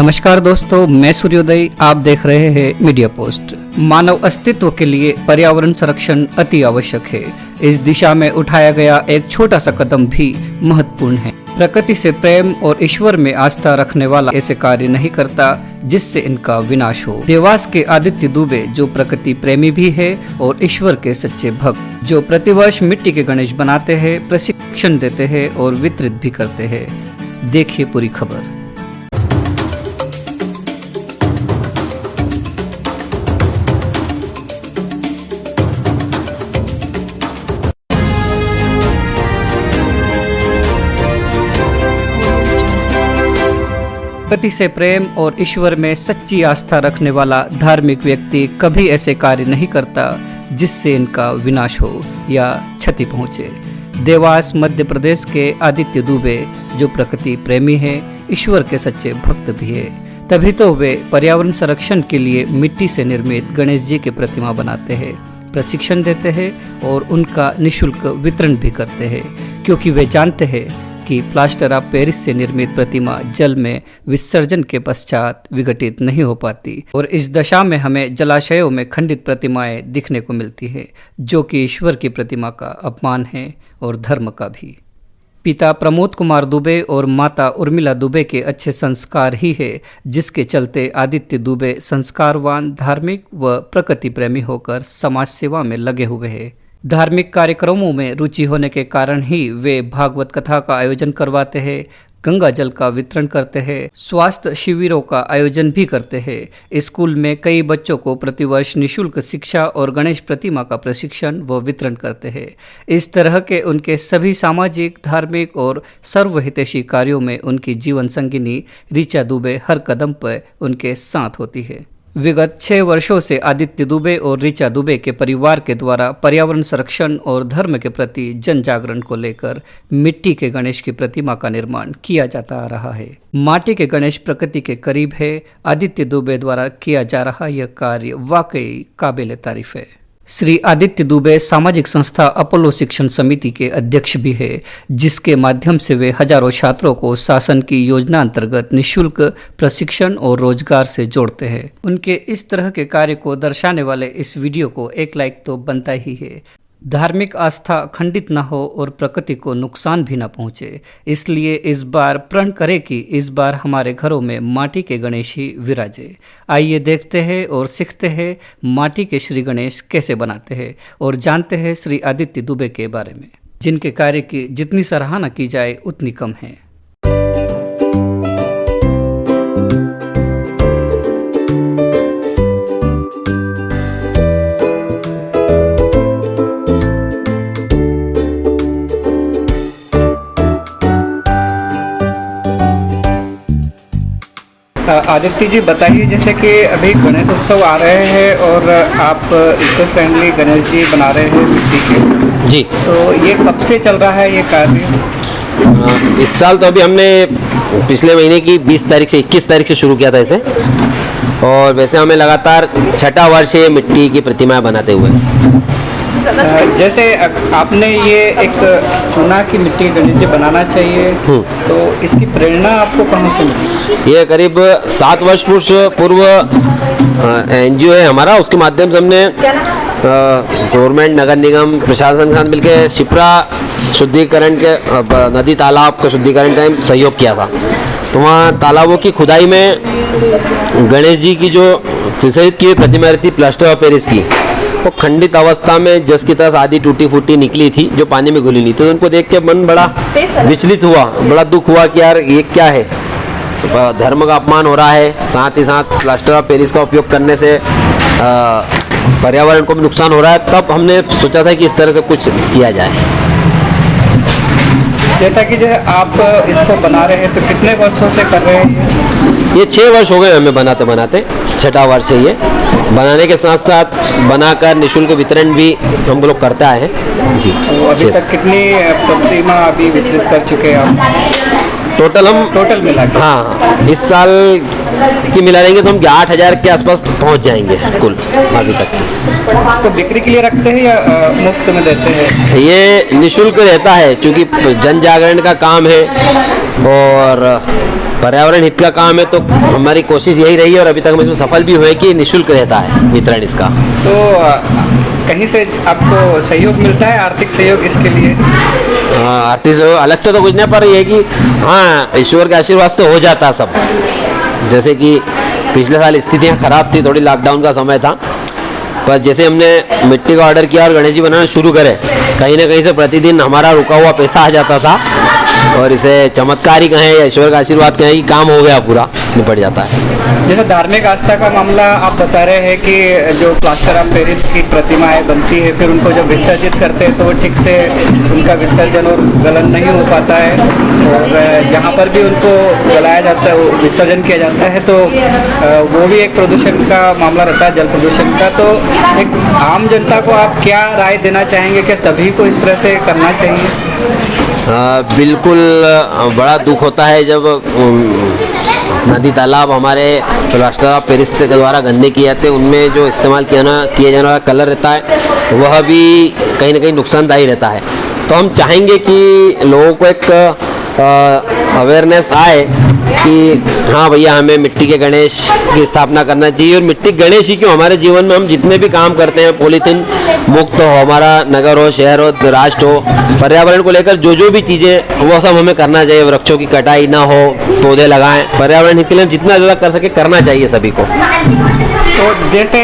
नमस्कार दोस्तों, मैं सूर्योदय। आप देख रहे हैं मीडिया पोस्ट। मानव अस्तित्व के लिए पर्यावरण संरक्षण अति आवश्यक है। इस दिशा में उठाया गया एक छोटा सा कदम भी महत्वपूर्ण है। प्रकृति से प्रेम और ईश्वर में आस्था रखने वाला ऐसे कार्य नहीं करता जिससे इनका विनाश हो। देवास के आदित्य दुबे जो प्रकृति प्रेमी भी है और ईश्वर के सच्चे भक्त, जो प्रतिवर्ष मिट्टी के गणेश बनाते हैं, प्रशिक्षण देते हैं और वितरित भी करते हैं। देखिए पूरी खबर। प्रकृति से प्रेम और ईश्वर में सच्ची आस्था रखने वाला धार्मिक व्यक्ति कभी ऐसे कार्य नहीं करता जिससे इनका विनाश हो या क्षति पहुंचे। देवास मध्य प्रदेश के आदित्य दुबे जो प्रकृति प्रेमी है, ईश्वर के सच्चे भक्त भी है, तभी तो वे पर्यावरण संरक्षण के लिए मिट्टी से निर्मित गणेश जी की प्रतिमा बनाते हैं, प्रशिक्षण देते हैं और उनका निःशुल्क वितरण भी करते हैं, क्योंकि वे जानते हैं कि प्लास्टर ऑफ पेरिस से निर्मित प्रतिमा जल में विसर्जन के पश्चात विघटित नहीं हो पाती और इस दशा में हमें जलाशयों में खंडित प्रतिमाएं दिखने को मिलती है, जो कि ईश्वर की प्रतिमा का अपमान है और धर्म का भी। पिता प्रमोद कुमार दुबे और माता उर्मिला दुबे के अच्छे संस्कार ही है जिसके चलते आदित्य दुबे संस्कारवान, धार्मिक व प्रकृति प्रेमी होकर समाज सेवा में लगे हुए हैं। धार्मिक कार्यक्रमों में रुचि होने के कारण ही वे भागवत कथा का आयोजन करवाते हैं, गंगा जल का वितरण करते हैं, स्वास्थ्य शिविरों का आयोजन भी करते हैं। स्कूल में कई बच्चों को प्रतिवर्ष निःशुल्क शिक्षा और गणेश प्रतिमा का प्रशिक्षण व वितरण करते हैं। इस तरह के उनके सभी सामाजिक, धार्मिक और सर्वहितैषी कार्यों में उनकी जीवन संगिनी ऋचा दुबे हर कदम पर उनके साथ होती है। विगत 6 वर्षों से आदित्य दुबे और ऋचा दुबे के परिवार के द्वारा पर्यावरण संरक्षण और धर्म के प्रति जन जागरण को लेकर मिट्टी के गणेश की प्रतिमा का निर्माण किया जाता आ रहा है। माटी के गणेश प्रकृति के करीब है। आदित्य दुबे द्वारा किया जा रहा यह कार्य वाकई काबिल तारीफ है। श्री आदित्य दुबे सामाजिक संस्था अपोलो शिक्षण समिति के अध्यक्ष भी है, जिसके माध्यम से वे हजारों छात्रों को शासन की योजना अंतर्गत निःशुल्क प्रशिक्षण और रोजगार से जोड़ते हैं। उनके इस तरह के कार्य को दर्शाने वाले इस वीडियो को एक लाइक तो बनता ही है। धार्मिक आस्था खंडित न हो और प्रकृति को नुकसान भी न पहुंचे, इसलिए इस बार प्रण करें कि इस बार हमारे घरों में माटी के गणेश ही विराजे। आइए देखते हैं और सीखते हैं माटी के श्री गणेश कैसे बनाते हैं और जानते हैं श्री आदित्य दुबे के बारे में, जिनके कार्य की जितनी सराहना की जाए उतनी कम है। आदित्य जी बताइए, जैसे कि अभी गणेश उत्सव आ रहे हैं और आप इको फ्रेंडली गणेश जी बना रहे हैं मिट्टी के जी, तो ये कब से चल रहा है ये कार्य? इस साल तो अभी हमने पिछले महीने की 20 तारीख से 21 तारीख से शुरू किया था इसे, और वैसे हमें लगातार 6ठा वर्ष है मिट्टी की प्रतिमाएं बनाते हुए। जैसे आपने ये एक चुना की मिट्टी के गणेश जी बनाना चाहिए, तो इसकी प्रेरणा आपको कहाँ से मिली? ये करीब 7 वर्ष पूर्व NGO है हमारा, उसके माध्यम से हमने गवर्नमेंट, नगर निगम, प्रशासन के साथ मिलकर शिप्रा शुद्धिकरण के नदी तालाब का शुद्धिकरण का सहयोग किया था। तो वहाँ तालाबों की खुदाई में गणेश जी की जो विसर्जित की प्रतिमा रहती प्लास्टर ऑफ पेरिस की, वो खंडित अवस्था में जस की तरह आधी टूटी फूटी निकली थी, जो पानी में घुली नहीं। तो उनको देख के मन बड़ा विचलित हुआ, बड़ा दुख हुआ कि यार ये क्या है, धर्म का अपमान हो रहा है, साथ ही साथ प्लास्टर ऑफ पेरिस का उपयोग करने से पर्यावरण को भी नुकसान हो रहा है। तब हमने सोचा था कि इस तरह से कुछ किया जाए। जैसा कि जो आप इसको बना रहे हैं, तो कितने वर्षों से कर रहे हैं? ये 6 वर्ष हो गए हमें बनाते बनाते, 6ठा वर्ष है ये। बनाने के साथ साथ बनाकर निःशुल्क वितरण भी हम लोग करते आए हैं जी। तो अभी तक कितनी प्रतिमा अभी वितरित कर चुके हैं आप? टोटल मिला के? हाँ, इस साल की मिला लेंगे तो हम 8,000 के आसपास पहुंच जाएंगे कुल अभी तक। इसको बिक्री के लिए रखते हैं या मुफ्त में देते हैं? ये निःशुल्क रहता है, क्योंकि जन जागरण का काम है और पर्यावरण हित का काम है, तो हमारी कोशिश यही रही है और अभी तक हम इसमें सफल भी हुए कि निःशुल्क रहता है वितरण इसका। तो कहीं से आपको सहयोग मिलता है, आर्थिक सहयोग इसके लिए? आर्थिक सहयोग अलग से तो कुछ नहीं, पर ये है कि हाँ, ईश्वर के आशीर्वाद से हो जाता सब। जैसे कि पिछले साल स्थितियाँ खराब थी, थोड़ी लॉकडाउन का समय था, पर जैसे हमने मिट्टी का ऑर्डर किया और गणेश जी बनाना शुरू करे, कहीं ना कहीं से प्रतिदिन हमारा रुका हुआ पैसा आ जाता था, और इसे चमत्कार ही कहें या ईश्वर का आशीर्वाद कहें कि काम हो गया, पूरा निपट जाता है। जैसे धार्मिक आस्था का मामला आप बता रहे हैं कि जो प्लास्टर ऑफ पेरिस की प्रतिमाएं बनती है, फिर उनको जब विसर्जित करते हैं तो वो ठीक से उनका विसर्जन और गलन नहीं हो पाता है, और जहाँ पर भी उनको जलाया जाता है, विसर्जन किया जाता है, तो वो भी एक प्रदूषण का मामला रहता है, जल प्रदूषण का। तो एक आम जनता को आप क्या राय देना चाहेंगे कि सभी को इस तरह से करना चाहिए? बिल्कुल बड़ा दुख होता है जब नदी तालाब हमारे प्लास्टर ऑफ पेरिस के द्वारा गंदे किए जाते हैं, उनमें जो इस्तेमाल किया जाने वाला कलर रहता है वह भी कहीं ना कहीं नुकसानदायी रहता है। तो हम चाहेंगे कि लोगों को एक अवेयरनेस आए कि हाँ भैया, हमें मिट्टी के गणेश की स्थापना करना चाहिए। और मिट्टी गणेश ही क्यों, हमारे जीवन में हम जितने भी काम करते हैं, पॉलीथीन मुक्त हो, हमारा नगर हो, शहर हो, राष्ट्र हो, पर्यावरण को लेकर जो भी चीज़ें वो सब हमें करना चाहिए। वृक्षों की कटाई ना हो, पौधे लगाएं, पर्यावरण के लिए हम जितना ज़्यादा कर सके करना चाहिए सभी को। तो जैसे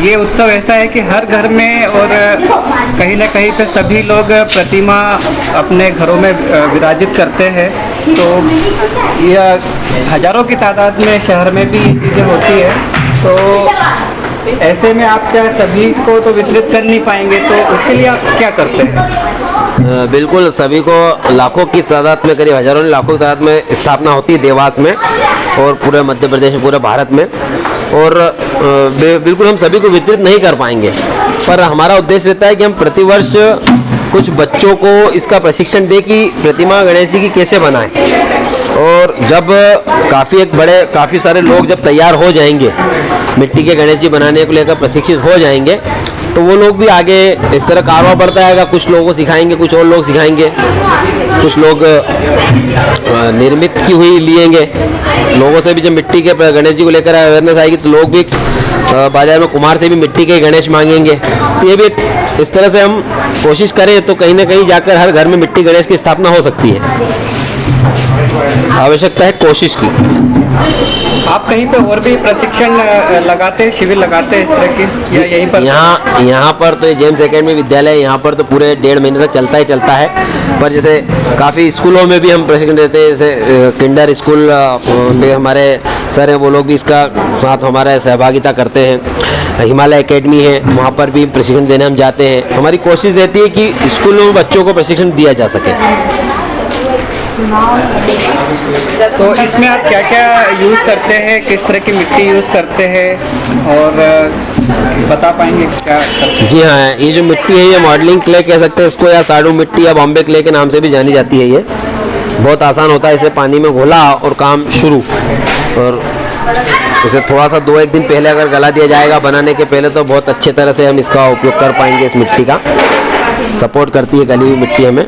ये उत्सव ऐसा है कि हर घर में और कहीं ना कहीं पे सभी लोग प्रतिमा अपने घरों में विराजित करते हैं, तो यह हजारों की तादाद में शहर में भी ये चीज़ें होती है। तो ऐसे में आप क्या सभी को तो वितरित कर नहीं पाएंगे, तो उसके लिए आप क्या करते हैं? बिल्कुल, सभी को लाखों की तादाद में, करीब हजारों लाखों की तादाद में स्थापना होती है देवास में और पूरे मध्य प्रदेश में, पूरे भारत में। और बिल्कुल हम सभी को वितरित नहीं कर पाएंगे, पर हमारा उद्देश्य रहता है कि हम प्रतिवर्ष कुछ बच्चों को इसका प्रशिक्षण दें कि प्रतिमा गणेश जी की कैसे बनाएं। और जब काफ़ी सारे लोग जब तैयार हो जाएंगे, मिट्टी के गणेश जी बनाने को लेकर प्रशिक्षित हो जाएंगे, तो वो लोग भी आगे इस तरह कारवा बढ़ता रहेगा। कुछ लोगों को सिखाएंगे, कुछ और लोग सिखाएंगे, कुछ लोग निर्मित की हुई लिएंगे। लोगों से भी जब मिट्टी के गणेश जी को लेकर अवेयरनेस आएगी, तो लोग भी बाजार में कुम्हार से भी मिट्टी के गणेश मांगेंगे। तो ये भी इस तरह से हम कोशिश करें तो कहीं ना कहीं जाकर हर घर में मिट्टी गणेश की स्थापना हो सकती है। आवश्यकता है कोशिश की। आप कहीं पे और भी प्रशिक्षण लगाते हैं, शिविर लगाते हैं इस तरह की, या यहीं पर? यहाँ पर तो जेम्स एकेडमी विद्यालय, यहाँ पर तो पूरे 1.5 महीने तक चलता ही चलता है। पर जैसे काफ़ी स्कूलों में भी हम प्रशिक्षण देते हैं, जैसे किंडर स्कूल में हमारे सर हैं, वो लोग भी इसका साथ हमारा सहभागिता करते हैं। हिमालय एकेडमी है, वहाँ पर भी प्रशिक्षण देने हम जाते हैं। हमारी कोशिश रहती है कि स्कूलों में बच्चों को प्रशिक्षण दिया जा सके। तो इसमें आप क्या क्या यूज़ करते हैं, किस तरह की मिट्टी यूज़ करते हैं, और बता पाएंगे क्या करते हैं? जी हाँ, ये जो मिट्टी है ये मॉडलिंग क्ले कह सकते हैं इसको, या साडू मिट्टी या बॉम्बे क्ले के नाम से भी जानी जाती है। ये बहुत आसान होता है, इसे पानी में घोला और काम शुरू। और इसे थोड़ा सा 2-1 दिन पहले अगर गला दिया जाएगा बनाने के पहले, तो बहुत अच्छे तरह से हम इसका उपयोग कर पाएंगे। इस मिट्टी का सपोर्ट करती है गली हुई मिट्टी हमें।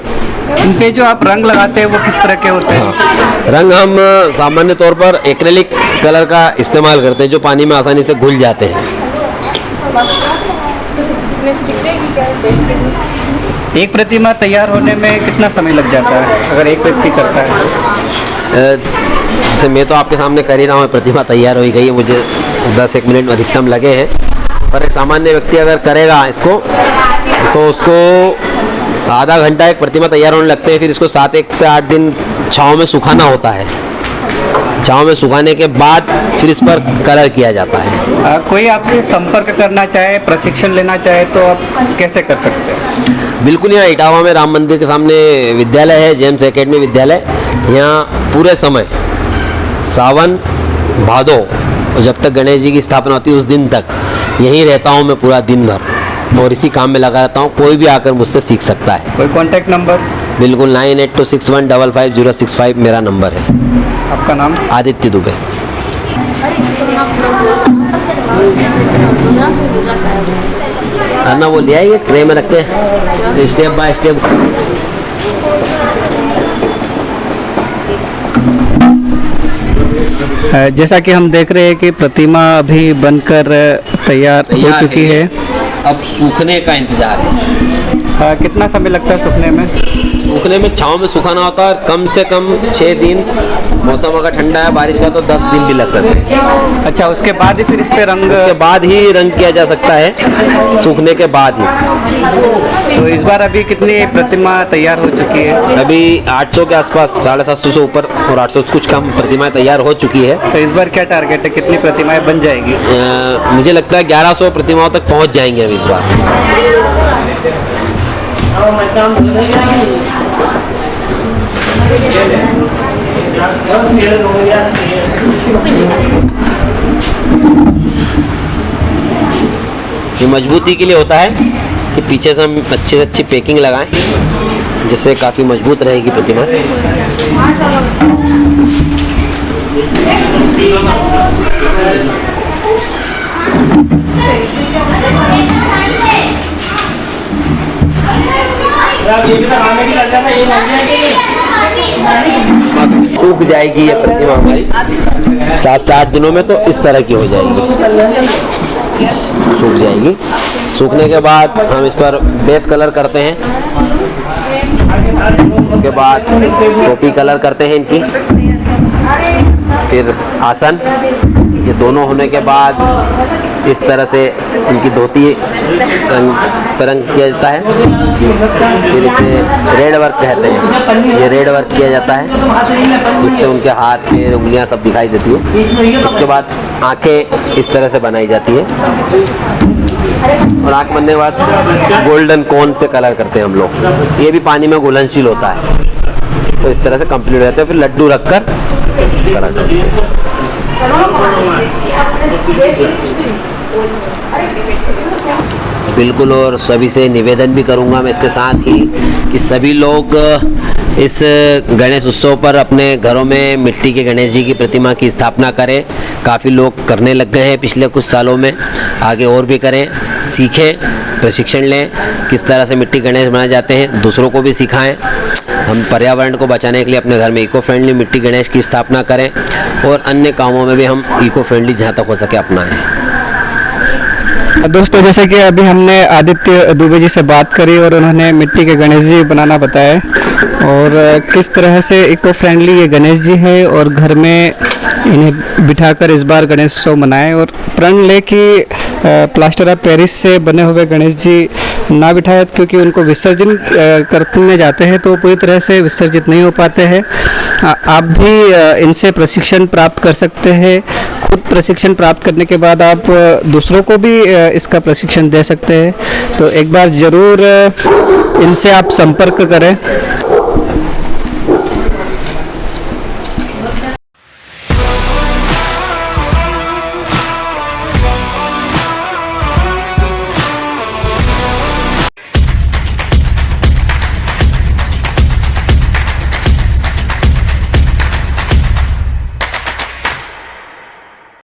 इनके जो आप रंग लगाते हैं वो किस तरह के होते हैं? रंग हम सामान्य तौर पर एक्रेलिक कलर का इस्तेमाल करते हैं, जो पानी में आसानी से घुल जाते हैं। एक प्रतिमा तैयार होने में कितना समय लग जाता है अगर एक व्यक्ति करता है? जैसे मैं तो आपके सामने कर ही रहा हूँ, प्रतिमा तैयार हो गई है, मुझे 10-1 मिनट अधिकतम लगे हैं। पर एक सामान्य व्यक्ति अगर करेगा इसको, तो उसको आधा घंटा एक प्रतिमा तैयार होने लगते हैं। फिर इसको 7 से 8 दिन छाँव में सुखाना होता है। छाँव में सुखाने के बाद फिर इस पर कलर किया जाता है। कोई आपसे संपर्क करना चाहे, प्रशिक्षण लेना चाहे, तो आप कैसे कर सकते हैं? बिल्कुल, यहाँ इटावा में राम मंदिर के सामने विद्यालय है, जेम्स एकेडमी विद्यालय। यहाँ पूरे समय सावन भादो, जब तक गणेश जी की स्थापना होती है उस दिन तक यहीं रहता हूँ मैं पूरा दिन भर, और इसी काम में लगा रहता हूँ। कोई भी आकर मुझसे सीख सकता है। कोई कांटेक्ट नंबर? बिल्कुल, 9826155065 मेरा नंबर है। आपका नाम? आदित्य दुबे। अन्ना वो लिया ये ट्रे में रखते हैं, स्टेप बाय स्टेप। जैसा कि हम देख रहे हैं कि प्रतिमा अभी बनकर तैयार हो चुकी है। अब सूखने का इंतजार है। कितना समय लगता है सूखने में? सूखने में छाँव में सुखाना होता है, कम से कम 6 दिन। मौसम अगर ठंडा है बारिश का तो 10 दिन भी लग सकते हैं। अच्छा, उसके बाद ही फिर इस पे रंग? उसके बाद ही रंग किया जा सकता है, सूखने के बाद ही। तो इस बार अभी कितनी प्रतिमा तैयार हो चुकी है? अभी 800 के आसपास, 750 से ऊपर और 800 से कुछ कम प्रतिमाएं तैयार हो चुकी है। तो इस बार क्या टारगेट है, कितनी प्रतिमाएं बन जाएगी? मुझे लगता है 1100 प्रतिमाओं तक पहुंच जाएंगे हम इस बार। ये मजबूती के लिए होता है कि पीछे से हम अच्छे से अच्छी पैकिंग लगाएं, जिससे काफ़ी मजबूत रहेगी प्रतिमा। सूख जाएगी ये प्रतिमा हमारी 7 से 8 दिनों में, तो इस तरह की हो जाएगी, सूख जाएगी। सूखने के बाद हम इस पर बेस कलर करते हैं, उसके बाद टोपी कलर करते हैं इनकी, फिर आसन। ये दोनों होने के बाद इस तरह से इनकी धोती रंग किया जाता है। फिर इसे रेड वर्क कहते हैं, ये रेड वर्क किया जाता है, जिससे उनके हाथ पैर उंगलियां सब दिखाई देती है। उसके बाद आंखें इस तरह से बनाई जाती है और आंख बनने के बाद गोल्डन कोन से कलर करते हैं हम लोग। ये भी पानी में घुलनशील होता है, तो इस तरह से कंप्लीट हो जाता है। फिर लड्डू रखकर कलर करते हैं। बिल्कुल, और सभी से निवेदन भी करूंगा मैं इसके साथ ही कि सभी लोग इस गणेश उत्सव पर अपने घरों में मिट्टी के गणेश जी की प्रतिमा की स्थापना करें। काफ़ी लोग करने लग गए हैं पिछले कुछ सालों में, आगे और भी करें, सीखें, प्रशिक्षण लें किस तरह से मिट्टी गणेश बनाए जाते हैं, दूसरों को भी सिखाएं। हम पर्यावरण को बचाने के लिए अपने घर में इको फ्रेंडली मिट्टी गणेश की स्थापना करें और अन्य कामों में भी हम इको फ्रेंडली जहाँ तक हो सके अपनाएं। दोस्तों, जैसे कि अभी हमने आदित्य दुबे जी से बात करी और उन्होंने मिट्टी के गणेश जी बनाना बताया और किस तरह से इको फ्रेंडली ये गणेश जी है और घर में इन्हें बिठाकर इस बार गणेश उत्सव मनाएं और प्रण ले कि प्लास्टर ऑफ पेरिस से बने हुए गणेश जी ना बिठाए, क्योंकि उनको विसर्जन करने जाते हैं तो पूरी तरह से विसर्जित नहीं हो पाते हैं। आप भी इनसे प्रशिक्षण प्राप्त कर सकते हैं। खुद प्रशिक्षण प्राप्त करने के बाद आप दूसरों को भी इसका प्रशिक्षण दे सकते हैं। तो एक बार ज़रूर इनसे आप संपर्क करें।